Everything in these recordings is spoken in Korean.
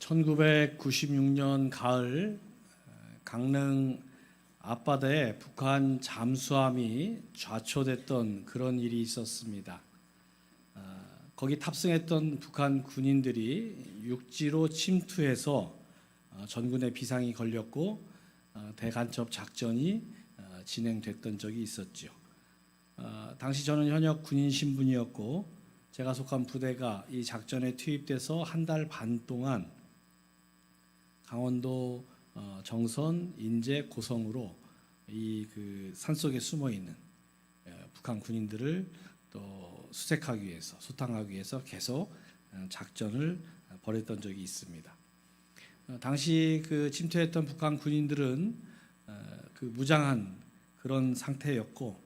1996년 가을 강릉 앞바다에 북한 잠수함이 좌초됐던 그런 일이 있었습니다. 거기 탑승했던 북한 군인들이 육지로 침투해서 전군에 비상이 걸렸고 대간첩 작전이 진행됐던 적이 있었죠. 당시 저는 현역 군인 신분이었고 제가 속한 부대가 이 작전에 투입돼서 한 달 반 동안 강원도 정선, 인제, 고성으로 이 그 산속에 숨어 있는 북한 군인들을 또 수색하기 위해서, 소탕하기 위해서 계속 작전을 벌였던 적이 있습니다. 당시 그 침투했던 북한 군인들은 그 무장한 그런 상태였고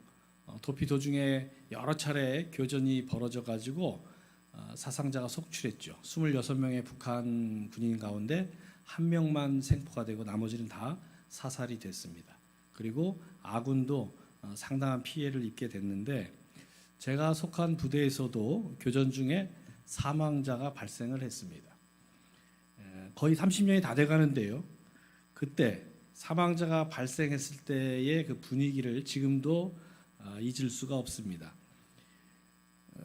도피 도중에 여러 차례 교전이 벌어져 가지고 사상자가 속출했죠. 26명의 북한 군인 가운데 한 명만 생포가 되고 나머지는 다 사살이 됐습니다. 그리고 아군도 상당한 피해를 입게 됐는데 제가 속한 부대에서도 교전 중에 사망자가 발생을 했습니다. 거의 30년이 다 돼가는데요. 그때 사망자가 발생했을 때의 그 분위기를 지금도 잊을 수가 없습니다.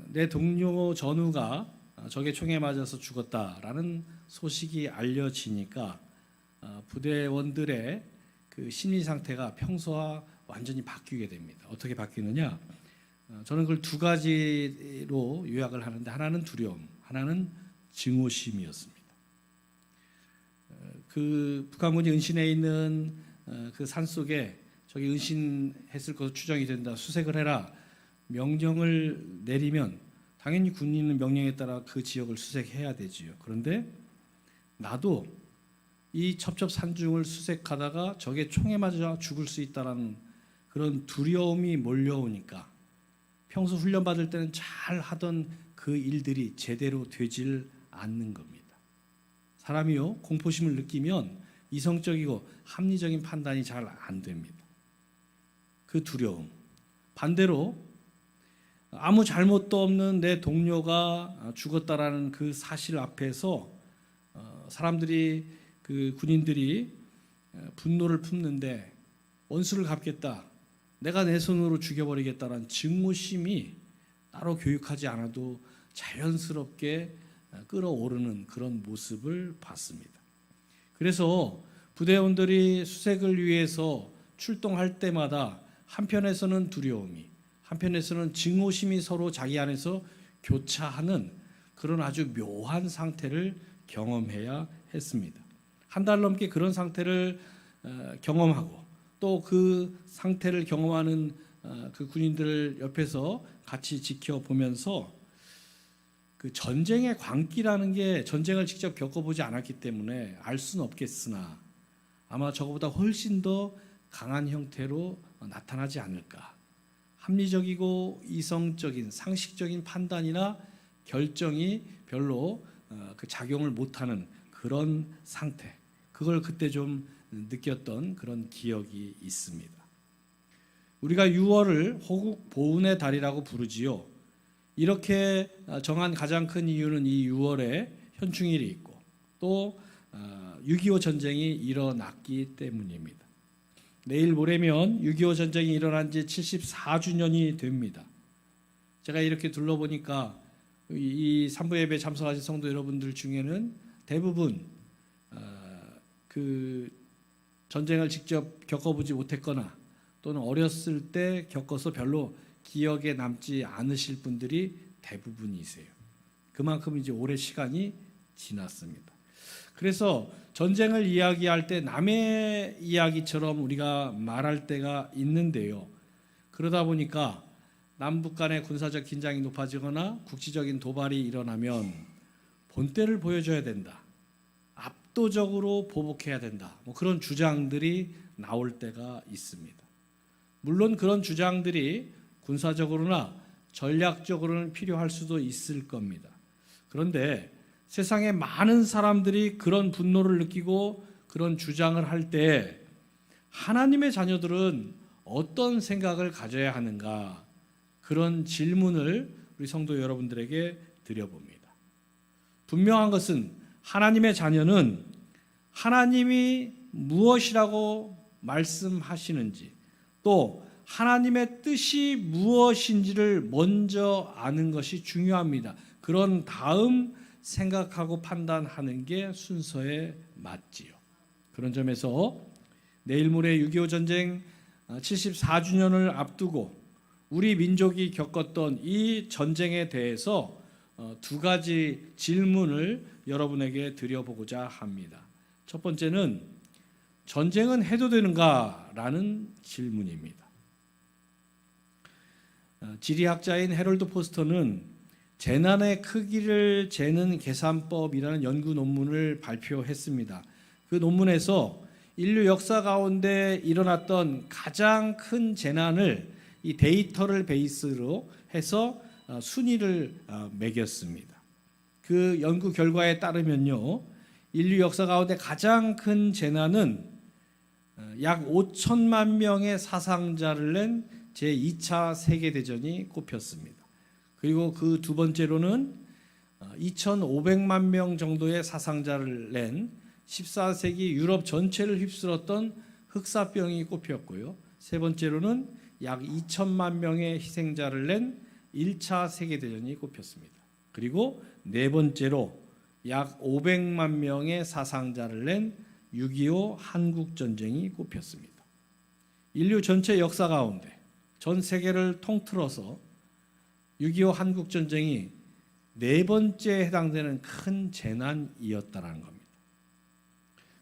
내 동료 전우가 적의 총에 맞아서 죽었다라는 소식이 알려지니까 부대원들의 그 심리 상태가 평소와 완전히 바뀌게 됩니다. 어떻게 바뀌느냐? 저는 그걸 두 가지로 요약을 하는데 하나는 두려움, 하나는 증오심이었습니다. 그 북한군이 은신해 있는 그 산속에 저기 은신했을 것으로 추정이 된다. 수색을 해라. 명령을 내리면 당연히 군인은 명령에 따라 그 지역을 수색해야 되지요. 그런데 나도 이 첩첩산중을 수색하다가 적의 총에 맞아 죽을 수 있다는 그런 두려움이 몰려오니까 평소 훈련 받을 때는 잘 하던 그 일들이 제대로 되질 않는 겁니다. 사람이요, 공포심을 느끼면 이성적이고 합리적인 판단이 잘 안 됩니다. 그 두려움. 반대로 아무 잘못도 없는 내 동료가 죽었다라는 그 사실 앞에서 사람들이 그 군인들이 분노를 품는데 원수를 갚겠다, 내가 내 손으로 죽여버리겠다라는 증오심이 따로 교육하지 않아도 자연스럽게 끌어오르는 그런 모습을 봤습니다. 그래서 부대원들이 수색을 위해서 출동할 때마다 한편에서는 두려움이, 한편에서는 증오심이 서로 자기 안에서 교차하는 그런 아주 묘한 상태를 경험해야 했습니다. 한 달 넘게 그런 상태를 경험하고 또 그 상태를 경험하는 그 군인들을 옆에서 같이 지켜보면서 그 전쟁의 광기라는 게 전쟁을 직접 겪어보지 않았기 때문에 알 수는 없겠으나 아마 저거보다 훨씬 더 강한 형태로 나타나지 않을까. 합리적이고 이성적인 상식적인 판단이나 결정이 별로 그 작용을 못하는 그런 상태, 그걸 그때 좀 느꼈던 그런 기억이 있습니다. 우리가 6월을 호국 보훈의 달이라고 부르지요. 이렇게 정한 가장 큰 이유는 이 6월에 현충일이 있고 또 6.25 전쟁이 일어났기 때문입니다. 내일 모레면 6.25 전쟁이 일어난 지 74주년이 됩니다. 제가 이렇게 둘러보니까 이 산부 예배에 참석하신 성도 여러분들 중에는 대부분 그 전쟁을 직접 겪어보지 못했거나 또는 어렸을 때 겪어서 별로 기억에 남지 않으실 분들이 대부분이세요. 그만큼 이제 오래 시간이 지났습니다. 그래서 전쟁을 이야기할 때 남의 이야기처럼 우리가 말할 때가 있는데요. 그러다 보니까 남북 간의 군사적 긴장이 높아지거나 국지적인 도발이 일어나면 본때를 보여줘야 된다, 압도적으로 보복해야 된다, 뭐 그런 주장들이 나올 때가 있습니다. 물론 그런 주장들이 군사적으로나 전략적으로는 필요할 수도 있을 겁니다. 그런데 세상에 많은 사람들이 그런 분노를 느끼고 그런 주장을 할 때 하나님의 자녀들은 어떤 생각을 가져야 하는가, 그런 질문을 우리 성도 여러분들에게 드려봅니다. 분명한 것은 하나님의 자녀는 하나님이 무엇이라고 말씀하시는지, 또 하나님의 뜻이 무엇인지를 먼저 아는 것이 중요합니다. 그런 다음 생각하고 판단하는 게 순서에 맞지요. 그런 점에서 내일 모레 6.25 전쟁 74주년을 앞두고 우리 민족이 겪었던 이 전쟁에 대해서 두 가지 질문을 여러분에게 드려보고자 합니다. 첫 번째는 전쟁은 해도 되는가라는 질문입니다. 지리학자인 해롤드 포스터는 재난의 크기를 재는 계산법이라는 연구 논문을 발표했습니다. 그 논문에서 인류 역사 가운데 일어났던 가장 큰 재난을 이 데이터를 베이스로 해서 순위를 매겼습니다. 그 연구 결과에 따르면요, 인류 역사 가운데 가장 큰 재난은 약 5천만 명의 사상자를 낸 제2차 세계대전이 꼽혔습니다. 그리고 그 두 번째로는 2,500만 명 정도의 사상자를 낸 14세기 유럽 전체를 휩쓸었던 흑사병이 꼽혔고요. 세 번째로는 약 2천만 명의 희생자를 낸 1차 세계대전이 꼽혔습니다. 그리고 네 번째로 약 500만 명의 사상자를 낸 6.25 한국전쟁이 꼽혔습니다. 인류 전체 역사 가운데 전 세계를 통틀어서 6.25 한국전쟁이 네 번째에 해당되는 큰 재난이었다는 겁니다.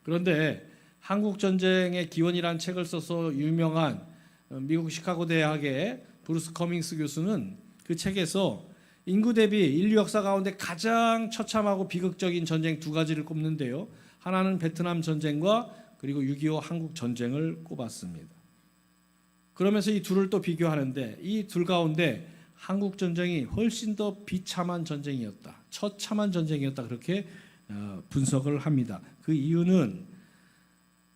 그런데 한국전쟁의 기원이라는 책을 써서 유명한 미국 시카고 대학의 브루스 커밍스 교수는 그 책에서 인구 대비 인류 역사 가운데 가장 처참하고 비극적인 전쟁 두 가지를 꼽는데요. 하나는 베트남 전쟁과 그리고 6.25 한국 전쟁을 꼽았습니다. 그러면서 이 둘을 또 비교하는데 이 둘 가운데 한국 전쟁이 훨씬 더 비참한 전쟁이었다, 처참한 전쟁이었다, 그렇게 분석을 합니다. 그 이유는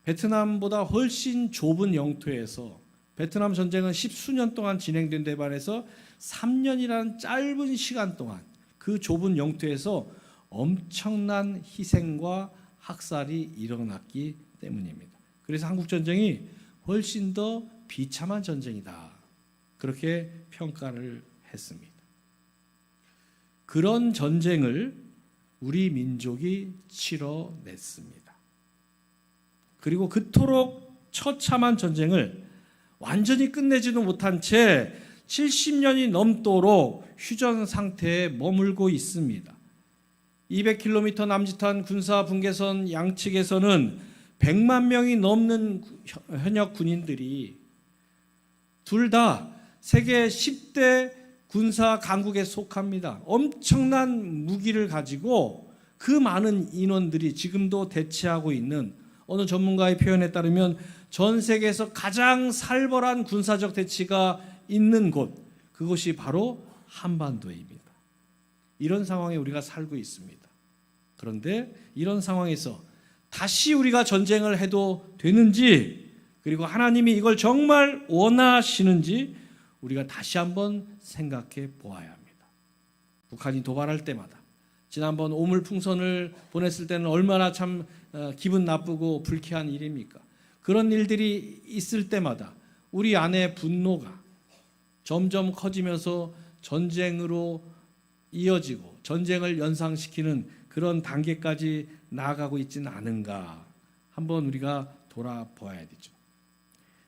베트남보다 훨씬 좁은 영토에서 베트남 전쟁은 10수년 동안 진행된 데 반해서 3년이라는 짧은 시간 동안 그 좁은 영토에서 엄청난 희생과 학살이 일어났기 때문입니다. 그래서 한국전쟁이 훨씬 더 비참한 전쟁이다, 그렇게 평가를 했습니다. 그런 전쟁을 우리 민족이 치러냈습니다. 그리고 그토록 처참한 전쟁을 완전히 끝내지도 못한 채 70년이 넘도록 휴전 상태에 머물고 있습니다. 200km 남짓한 군사 분계선 양측에서는 100만 명이 넘는 현역 군인들이 둘 다 세계 10대 군사 강국에 속합니다. 엄청난 무기를 가지고 그 많은 인원들이 지금도 대치하고 있는, 어느 전문가의 표현에 따르면 전 세계에서 가장 살벌한 군사적 대치가 있는 곳, 그것이 바로 한반도입니다. 이런 상황에 우리가 살고 있습니다. 그런데 이런 상황에서 다시 우리가 전쟁을 해도 되는지, 그리고 하나님이 이걸 정말 원하시는지 우리가 다시 한번 생각해 보아야 합니다. 북한이 도발할 때마다, 지난번 오물풍선을 보냈을 때는 얼마나 참 기분 나쁘고 불쾌한 일입니까? 그런 일들이 있을 때마다 우리 안에 분노가 점점 커지면서 전쟁으로 이어지고 전쟁을 연상시키는 그런 단계까지 나아가고 있지는 않은가, 한번 우리가 돌아보아야 되죠.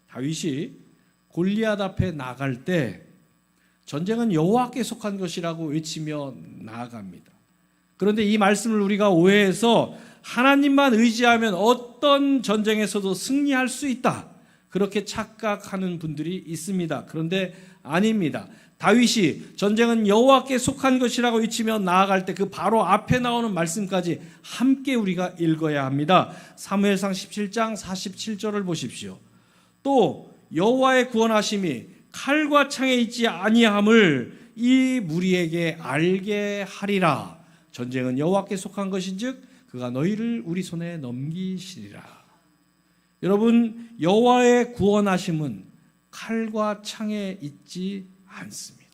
다윗이 골리앗 앞에 나갈 때 전쟁은 여호와께 속한 것이라고 외치며 나아갑니다. 그런데 이 말씀을 우리가 오해해서 하나님만 의지하면 어떤 전쟁에서도 승리할 수 있다, 그렇게 착각하는 분들이 있습니다. 그런데 아닙니다. 다윗이 전쟁은 여호와께 속한 것이라고 외치며 나아갈 때 그 바로 앞에 나오는 말씀까지 함께 우리가 읽어야 합니다. 사무엘상 17장 47절을 보십시오. 또 여호와의 구원하심이 칼과 창에 있지 아니함을 이 무리에게 알게 하리라. 전쟁은 여호와께 속한 것인즉 그가 너희를 우리 손에 넘기시리라. 여러분, 여호와의 구원하심은 칼과 창에 있지 않습니다.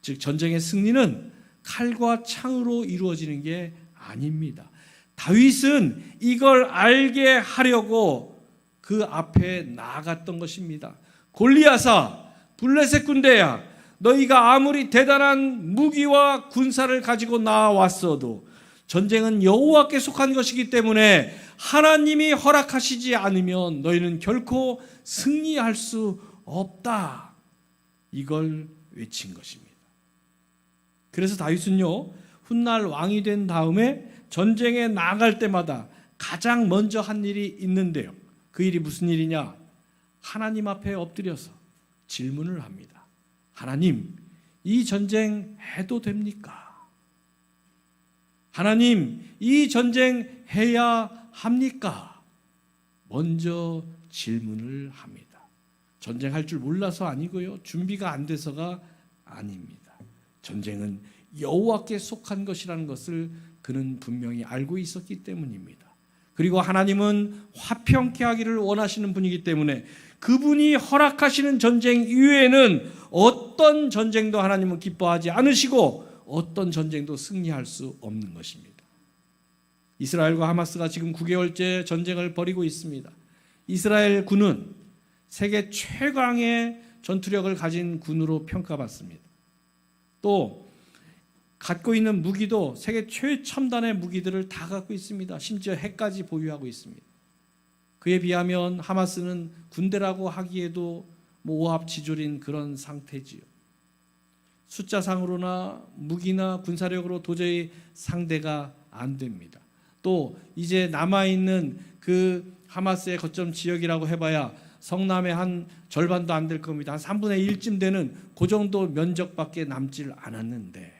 즉 전쟁의 승리는 칼과 창으로 이루어지는 게 아닙니다. 다윗은 이걸 알게 하려고 그 앞에 나아갔던 것입니다. 골리앗아, 블레셋 군대야, 너희가 아무리 대단한 무기와 군사를 가지고 나왔어도 전쟁은 여호와께 속한 것이기 때문에 하나님이 허락하시지 않으면 너희는 결코 승리할 수 없다. 이걸 외친 것입니다. 그래서 다윗은요, 훗날 왕이 된 다음에 전쟁에 나갈 때마다 가장 먼저 한 일이 있는데요. 그 일이 무슨 일이냐? 하나님 앞에 엎드려서 질문을 합니다. 하나님, 이 전쟁 해도 됩니까? 하나님, 이 전쟁 해야 합니까? 먼저 질문을 합니다. 전쟁할 줄 몰라서 아니고요, 준비가 안 돼서가 아닙니다. 전쟁은 여호와께 속한 것이라는 것을 그는 분명히 알고 있었기 때문입니다. 그리고 하나님은 화평케 하기를 원하시는 분이기 때문에 그분이 허락하시는 전쟁 이외에는 어떤 전쟁도 하나님은 기뻐하지 않으시고 어떤 전쟁도 승리할 수 없는 것입니다. 이스라엘과 하마스가 지금 9개월째 전쟁을 벌이고 있습니다. 이스라엘 군은 세계 최강의 전투력을 가진 군으로 평가받습니다. 또 갖고 있는 무기도 세계 최첨단의 무기들을 다 갖고 있습니다. 심지어 핵까지 보유하고 있습니다. 그에 비하면 하마스는 군대라고 하기에도 오합지졸인 그런 상태지요. 숫자상으로나 무기나 군사력으로 도저히 상대가 안 됩니다. 또 이제 남아있는 그 하마스의 거점 지역이라고 해봐야 성남의 한 절반도 안 될 겁니다. 한 3분의 1쯤 되는 그 정도 면적밖에 남질 않았는데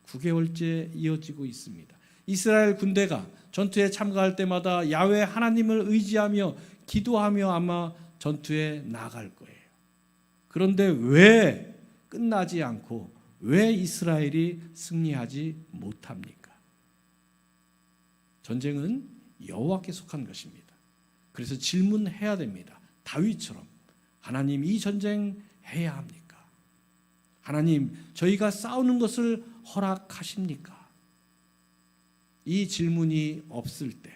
9개월째 이어지고 있습니다. 이스라엘 군대가 전투에 참가할 때마다 야훼 하나님을 의지하며 기도하며 아마 전투에 나갈 거예요. 그런데 왜 끝나지 않고 왜 이스라엘이 승리하지 못합니까? 전쟁은 여호와께 속한 것입니다. 그래서 질문해야 됩니다. 다윗처럼 하나님, 이 전쟁 해야 합니까? 하나님, 저희가 싸우는 것을 허락하십니까? 이 질문이 없을 때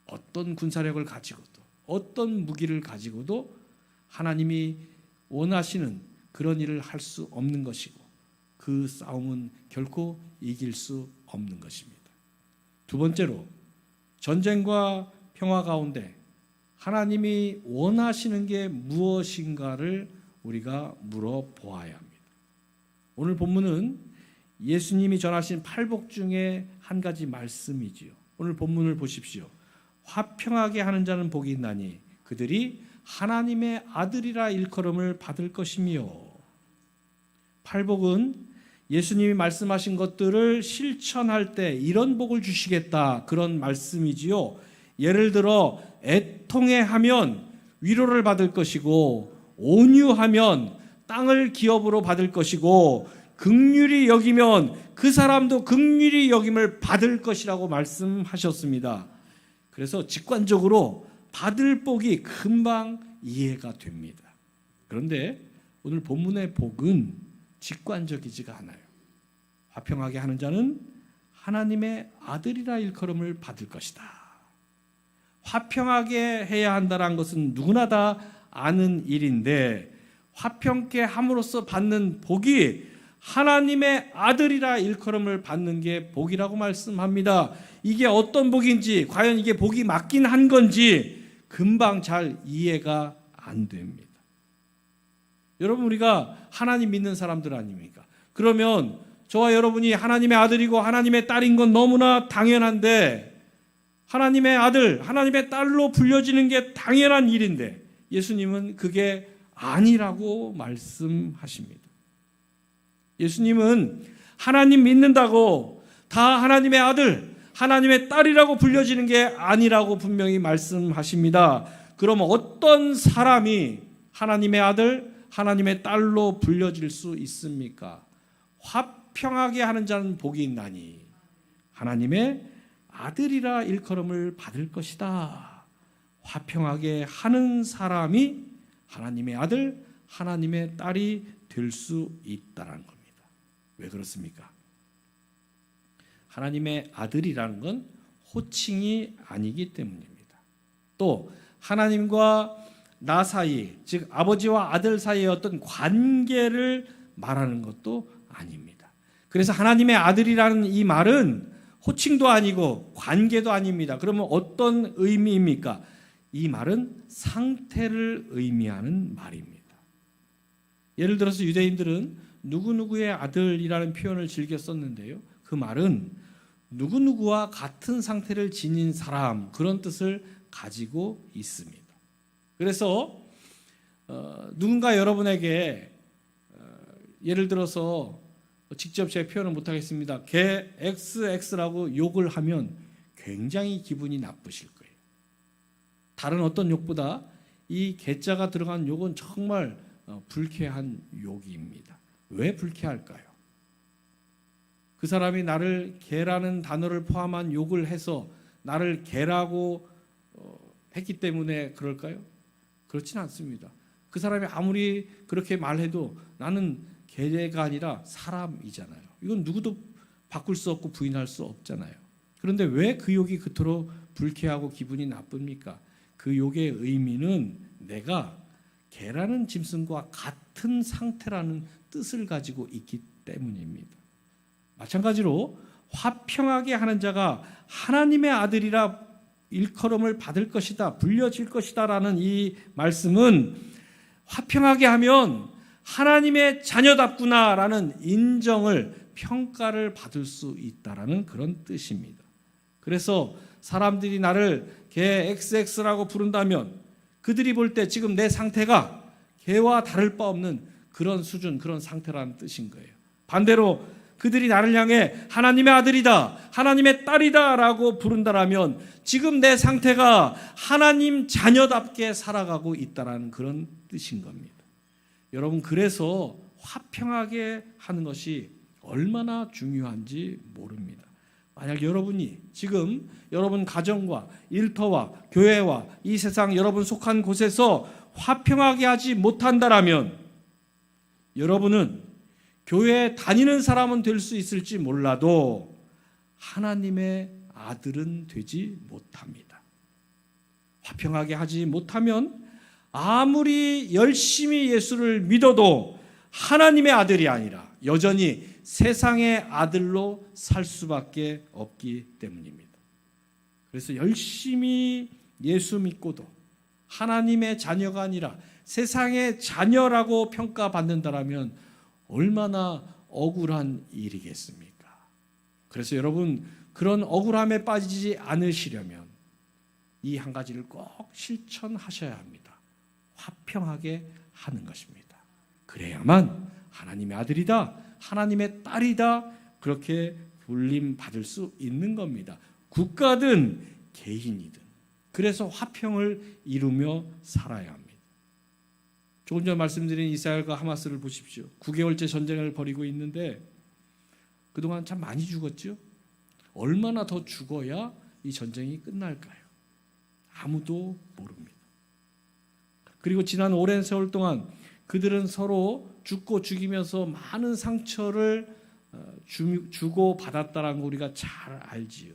어떤 군사력을 가지고도 어떤 무기를 가지고도 하나님이 원하시는 그런 일을 할 수 없는 것이고 그 싸움은 결코 이길 수 없는 것입니다. 두 번째로, 전쟁과 평화 가운데 하나님이 원하시는 게 무엇인가를 우리가 물어보아야 합니다. 오늘 본문은 예수님이 전하신 팔복 중에 한 가지 말씀이지요. 오늘 본문을 보십시오. 화평하게 하는 자는 복이 있나니 그들이 하나님의 아들이라 일컬음을 받을 것이며, 팔복은 예수님이 말씀하신 것들을 실천할 때 이런 복을 주시겠다, 그런 말씀이지요. 예를 들어 애통해하면 위로를 받을 것이고, 온유하면 땅을 기업으로 받을 것이고, 긍휼히 여기면 그 사람도 긍휼히 여김을 받을 것이라고 말씀하셨습니다. 그래서 직관적으로 받을 복이 금방 이해가 됩니다. 그런데 오늘 본문의 복은 직관적이지가 않아요. 화평하게 하는 자는 하나님의 아들이라 일컬음을 받을 것이다. 화평하게 해야 한다는 것은 누구나 다 아는 일인데, 화평케 함으로써 받는 복이 하나님의 아들이라 일컬음을 받는 게 복이라고 말씀합니다. 이게 어떤 복인지, 과연 이게 복이 맞긴 한 건지 금방 잘 이해가 안 됩니다. 여러분, 우리가 하나님 믿는 사람들 아닙니까? 그러면 저와 여러분이 하나님의 아들이고 하나님의 딸인 건 너무나 당연한데, 하나님의 아들, 하나님의 딸로 불려지는 게 당연한 일인데 예수님은 그게 아니라고 말씀하십니다. 예수님은 하나님 믿는다고 다 하나님의 아들, 하나님의 딸이라고 불려지는 게 아니라고 분명히 말씀하십니다. 그럼 어떤 사람이 하나님의 아들, 하나님의 딸로 불려질 수 있습니까? 화평하게 하는 자는 복이 있나니 하나님의 아들이라 일컬음을 받을 것이다. 화평하게 하는 사람이 하나님의 아들, 하나님의 딸이 될 수 있다는 겁니다. 왜 그렇습니까? 하나님의 아들이라는 건 호칭이 아니기 때문입니다. 또 하나님과 나 사이, 즉 아버지와 아들 사이의 어떤 관계를 말하는 것도 아닙니다. 그래서 하나님의 아들이라는 이 말은 호칭도 아니고 관계도 아닙니다. 그러면 어떤 의미입니까? 이 말은 상태를 의미하는 말입니다. 예를 들어서 유대인들은 누구누구의 아들이라는 표현을 즐겨 썼는데요. 그 말은 누구누구와 같은 상태를 지닌 사람, 그런 뜻을 가지고 있습니다. 그래서 누군가 여러분에게 예를 들어서 직접 제 표현을 못하겠습니다. 걔 XX라고 욕을 하면 굉장히 기분이 나쁘실 거예요. 다른 어떤 욕보다 이 개자가 들어간 욕은 정말 불쾌한 욕입니다. 왜 불쾌할까요? 그 사람이 나를 개라는 단어를 포함한 욕을 해서 나를 개라고 했기 때문에 그럴까요? 그렇진 않습니다. 그 사람이 아무리 그렇게 말해도 나는 개가 아니라 사람이잖아요. 이건 누구도 바꿀 수 없고 부인할 수 없잖아요. 그런데 왜 그 욕이 그토록 불쾌하고 기분이 나쁩니까? 그 욕의 의미는 내가 개라는 짐승과 같은 상태라는 뜻을 가지고 있기 때문입니다. 마찬가지로 화평하게 하는 자가 하나님의 아들이라 일컬음을 받을 것이다, 불려질 것이다라는 이 말씀은 화평하게 하면 하나님의 자녀답구나라는 인정을, 평가를 받을 수 있다라는 그런 뜻입니다. 그래서 사람들이 나를 개 XX라고 부른다면 그들이 볼 때 지금 내 상태가 개와 다를 바 없는 그런 수준, 그런 상태라는 뜻인 거예요. 반대로 그들이 나를 향해 하나님의 아들이다, 하나님의 딸이다 라고 부른다라면 지금 내 상태가 하나님 자녀답게 살아가고 있다는 그런 뜻인 겁니다. 여러분, 그래서 화평하게 하는 것이 얼마나 중요한지 모릅니다. 만약 여러분이 지금 여러분 가정과 일터와 교회와 이 세상 여러분 속한 곳에서 화평하게 하지 못한다라면 여러분은 교회에 다니는 사람은 될 수 있을지 몰라도 하나님의 아들은 되지 못합니다. 화평하게 하지 못하면 아무리 열심히 예수를 믿어도 하나님의 아들이 아니라 여전히 세상의 아들로 살 수밖에 없기 때문입니다. 그래서 열심히 예수 믿고도 하나님의 자녀가 아니라 세상의 자녀라고 평가받는다라면 얼마나 억울한 일이겠습니까? 그래서 여러분, 그런 억울함에 빠지지 않으시려면 이 한 가지를 꼭 실천하셔야 합니다. 화평하게 하는 것입니다. 그래야만 하나님의 아들이다, 하나님의 딸이다, 그렇게 불림 받을 수 있는 겁니다. 국가든 개인이든. 그래서 화평을 이루며 살아야 합니다. 조금 전 말씀드린 이스라엘과 하마스를 보십시오. 9개월째 전쟁을 벌이고 있는데 그동안 참 많이 죽었죠. 얼마나 더 죽어야 이 전쟁이 끝날까요? 아무도 모릅니다. 그리고 지난 오랜 세월 동안 그들은 서로 죽고 죽이면서 많은 상처를 주고 받았다는 거 우리가 잘 알지요.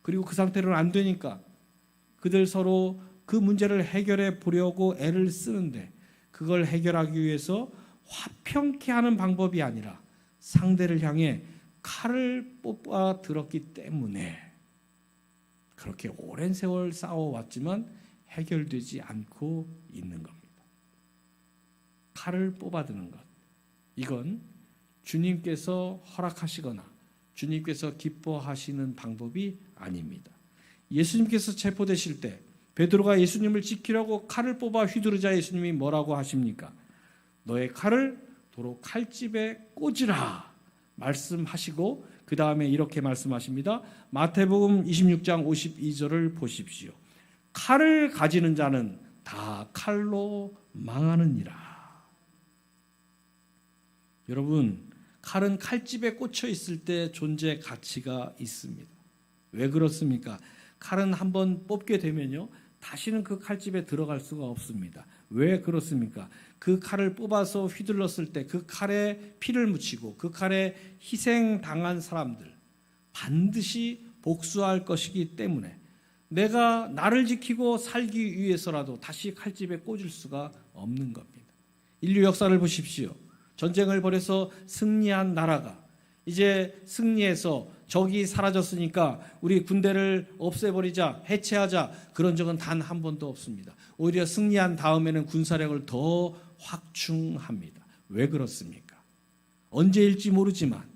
그리고 그 상태로는 안 되니까 그들 서로 그 문제를 해결해 보려고 애를 쓰는데 그걸 해결하기 위해서 화평케 하는 방법이 아니라 상대를 향해 칼을 뽑아 들었기 때문에 그렇게 오랜 세월 싸워왔지만 해결되지 않고 있는 겁니다. 칼을 뽑아드는 것, 이건 주님께서 허락하시거나 주님께서 기뻐하시는 방법이 아닙니다. 예수님께서 체포되실 때 베드로가 예수님을 지키려고 칼을 뽑아 휘두르자 예수님이 뭐라고 하십니까? 너의 칼을 도로 칼집에 꽂으라 말씀하시고 그 다음에 이렇게 말씀하십니다. 마태복음 26장 52절을 보십시오. 칼을 가지는 자는 다 칼로 망하느니라. 여러분, 칼은 칼집에 꽂혀 있을 때 존재 가치가 있습니다. 왜 그렇습니까? 칼은 한번 뽑게 되면요, 다시는 그 칼집에 들어갈 수가 없습니다. 왜 그렇습니까? 그 칼을 뽑아서 휘둘렀을 때 그 칼에 피를 묻히고 그 칼에 희생당한 사람들, 반드시 복수할 것이기 때문에 내가 나를 지키고 살기 위해서라도 다시 칼집에 꽂을 수가 없는 겁니다. 인류 역사를 보십시오. 전쟁을 벌여서 승리한 나라가 이제 승리해서 적이 사라졌으니까 우리 군대를 없애버리자, 해체하자, 그런 적은 단 한 번도 없습니다. 오히려 승리한 다음에는 군사력을 더 확충합니다. 왜 그렇습니까? 언제일지 모르지만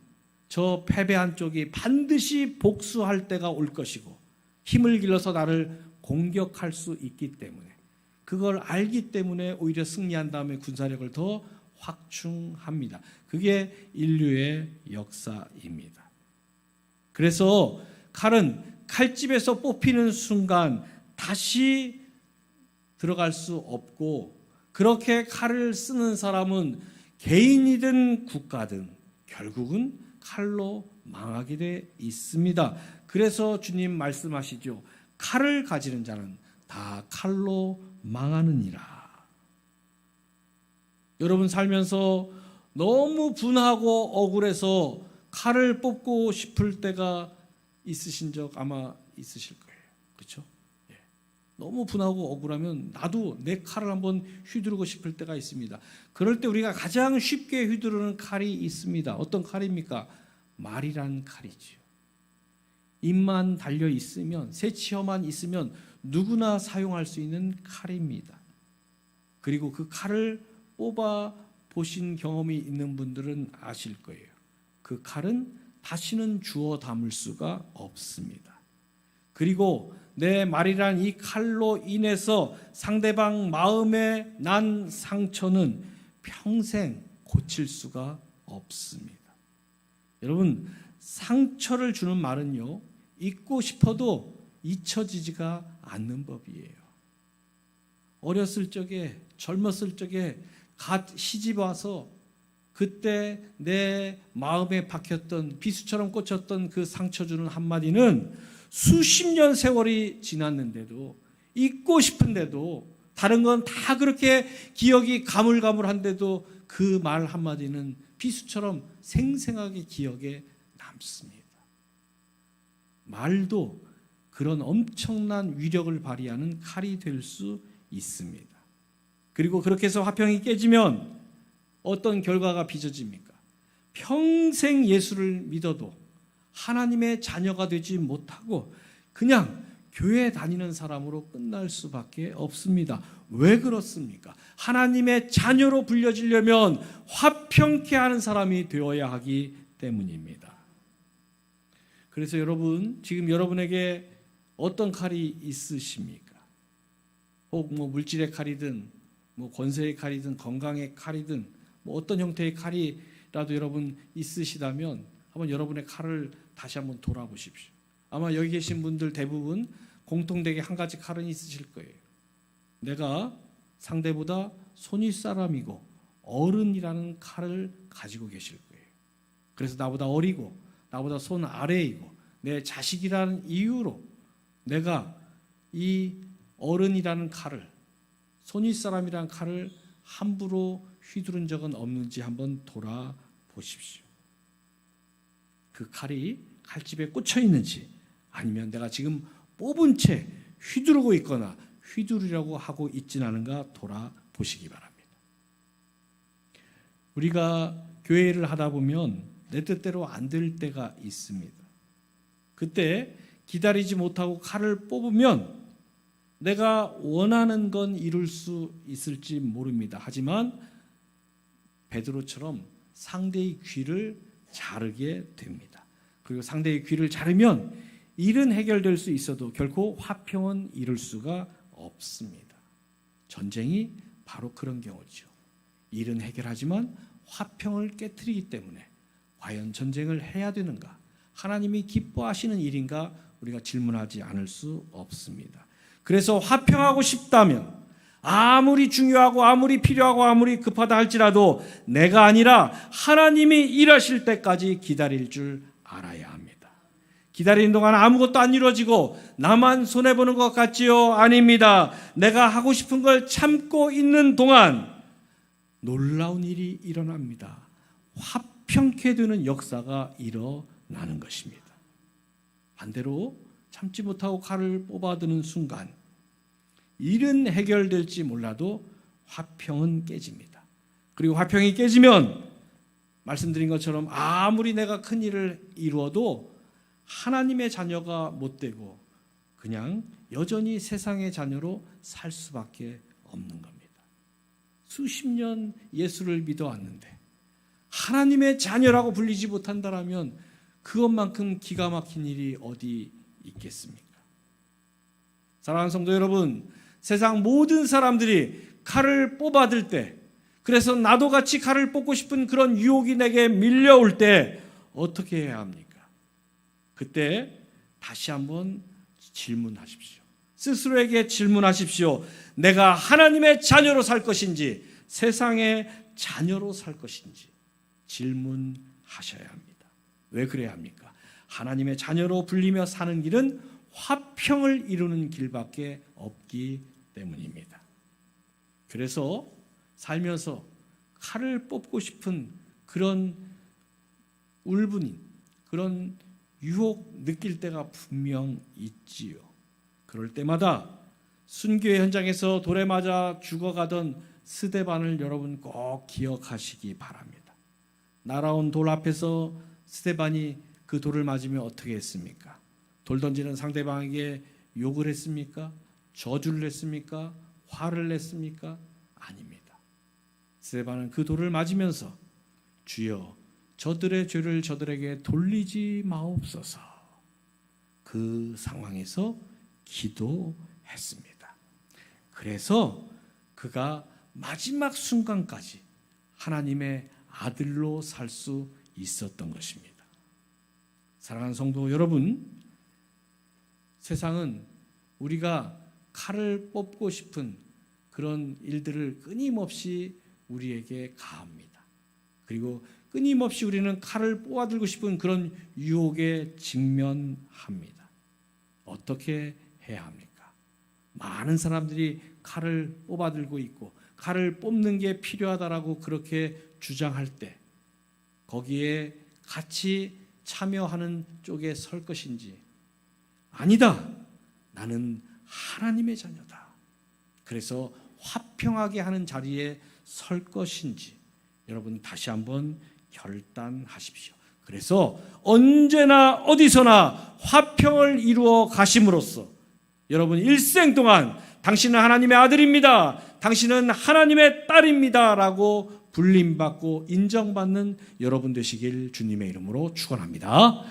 저 패배한 쪽이 반드시 복수할 때가 올 것이고 힘을 길러서 나를 공격할 수 있기 때문에, 그걸 알기 때문에 오히려 승리한 다음에 군사력을 더 확충합니다. 그게 인류의 역사입니다. 그래서 칼은 칼집에서 뽑히는 순간 다시 들어갈 수 없고, 그렇게 칼을 쓰는 사람은 개인이든 국가든 결국은 칼로 망하게 돼 있습니다. 그래서 주님 말씀하시죠. 칼을 가지는 자는 다 칼로 망하느니라. 여러분 살면서 너무 분하고 억울해서 칼을 뽑고 싶을 때가 있으신 적 아마 있으실 거예요. 그렇죠? 예. 너무 분하고 억울하면 나도 내 칼을 한번 휘두르고 싶을 때가 있습니다. 그럴 때 우리가 가장 쉽게 휘두르는 칼이 있습니다. 어떤 칼입니까? 말이란 칼이지요. 입만 달려 있으면, 새치어만 있으면 누구나 사용할 수 있는 칼입니다. 그리고 그 칼을 뽑아 보신 경험이 있는 분들은 아실 거예요. 그 칼은 다시는 주워 담을 수가 없습니다. 그리고 내 말이란 이 칼로 인해서 상대방 마음에 난 상처는 평생 고칠 수가 없습니다. 여러분, 상처를 주는 말은요, 잊고 싶어도 잊혀지지가 않는 법이에요. 어렸을 적에, 젊었을 적에 갓 시집 와서 그때 내 마음에 박혔던, 비수처럼 꽂혔던 그 상처 주는 한마디는 수십 년 세월이 지났는데도, 잊고 싶은데도, 다른 건 다 그렇게 기억이 가물가물한데도 그 말 한마디는 비수처럼 생생하게 기억에 남습니다. 말도 그런 엄청난 위력을 발휘하는 칼이 될 수 있습니다. 그리고 그렇게 해서 화평이 깨지면 어떤 결과가 빚어집니까? 평생 예수를 믿어도 하나님의 자녀가 되지 못하고 그냥 교회 다니는 사람으로 끝날 수밖에 없습니다. 왜 그렇습니까? 하나님의 자녀로 불려지려면 화평케 하는 사람이 되어야 하기 때문입니다. 그래서 여러분, 지금 여러분에게 어떤 칼이 있으십니까? 혹 물질의 칼이든 권세의 칼이든 건강의 칼이든 어떤 형태의 칼이라도 여러분 있으시다면 한번 여러분의 칼을 다시 한번 돌아보십시오. 아마 여기 계신 분들 대부분 공통되게 한 가지 칼은 있으실 거예요. 내가 상대보다 손윗 사람이고 어른이라는 칼을 가지고 계실 거예요. 그래서 나보다 어리고 나보다 손 아래이고 내 자식이라는 이유로 내가 이 어른이라는 칼을, 손윗 사람이라는 칼을 함부로 휘두른 적은 없는지 한번 돌아보십시오. 그 칼이 칼집에 꽂혀 있는지, 아니면 내가 지금 뽑은 채 휘두르고 있거나 휘두르려고 하고 있지는 않은가 돌아보시기 바랍니다. 우리가 교회를 하다 보면 내 뜻대로 안 될 때가 있습니다. 그때 기다리지 못하고 칼을 뽑으면 내가 원하는 건 이룰 수 있을지 모릅니다. 하지만 베드로처럼 상대의 귀를 자르게 됩니다. 그리고 상대의 귀를 자르면 일은 해결될 수 있어도 결코 화평은 이룰 수가 없습니다. 전쟁이 바로 그런 경우죠. 일은 해결하지만 화평을 깨트리기 때문에 과연 전쟁을 해야 되는가? 하나님이 기뻐하시는 일인가? 우리가 질문하지 않을 수 없습니다. 그래서 화평하고 싶다면 아무리 중요하고 아무리 필요하고 아무리 급하다 할지라도 내가 아니라 하나님이 일하실 때까지 기다릴 줄 알아야 합니다. 기다리는 동안 아무것도 안 이루어지고 나만 손해보는 것 같지요? 아닙니다. 내가 하고 싶은 걸 참고 있는 동안 놀라운 일이 일어납니다. 화평케 되는 역사가 일어나는 것입니다. 반대로 참지 못하고 칼을 뽑아드는 순간 일은 해결될지 몰라도 화평은 깨집니다. 그리고 화평이 깨지면 말씀드린 것처럼 아무리 내가 큰 일을 이루어도 하나님의 자녀가 못 되고 그냥 여전히 세상의 자녀로 살 수밖에 없는 겁니다. 수십 년 예수를 믿어왔는데 하나님의 자녀라고 불리지 못한다라면 그것만큼 기가 막힌 일이 어디 있겠습니까? 사랑하는 성도 여러분, 세상 모든 사람들이 칼을 뽑아들 때, 그래서 나도 같이 칼을 뽑고 싶은 그런 유혹이 내게 밀려올 때 어떻게 해야 합니까? 그때 다시 한번 질문하십시오. 스스로에게 질문하십시오. 내가 하나님의 자녀로 살 것인지 세상의 자녀로 살 것인지 질문하셔야 합니다. 왜 그래야 합니까? 하나님의 자녀로 불리며 사는 길은 화평을 이루는 길밖에 없기 때문입니다. 그래서 살면서 칼을 뽑고 싶은 그런 울분인, 그런 유혹 느낄 때가 분명 있지요. 그럴 때마다 순교의 현장에서 돌에 맞아 죽어가던 스데반을 여러분 꼭 기억하시기 바랍니다. 날아온 돌 앞에서 스데반이 그 돌을 맞으며 어떻게 했습니까? 돌 던지는 상대방에게 욕을 했습니까? 저주를 했습니까? 화를 냈습니까? 아닙니다. 스데반은 그 돌을 맞으면서 주여 저들의 죄를 저들에게 돌리지 마옵소서. 그 상황에서 기도했습니다. 그래서 그가 마지막 순간까지 하나님의 아들로 살 수 있었던 것입니다. 사랑하는 성도 여러분, 세상은 우리가 칼을 뽑고 싶은 그런 일들을 끊임없이 우리에게 가합니다. 그리고 끊임없이 우리는 칼을 뽑아들고 싶은 그런 유혹에 직면합니다. 어떻게 해야 합니까? 많은 사람들이 칼을 뽑아들고 있고 칼을 뽑는 게 필요하다라고 그렇게 주장할 때 거기에 같이 참여하는 쪽에 설 것인지, 아니다, 나는 하나님의 자녀다, 그래서 화평하게 하는 자리에 설 것인지 여러분 다시 한번 결단하십시오. 그래서 언제나 어디서나 화평을 이루어 가심으로써 여러분 일생 동안 당신은 하나님의 아들입니다, 당신은 하나님의 딸입니다 라고 불림받고 인정받는 여러분 되시길 주님의 이름으로 축원합니다.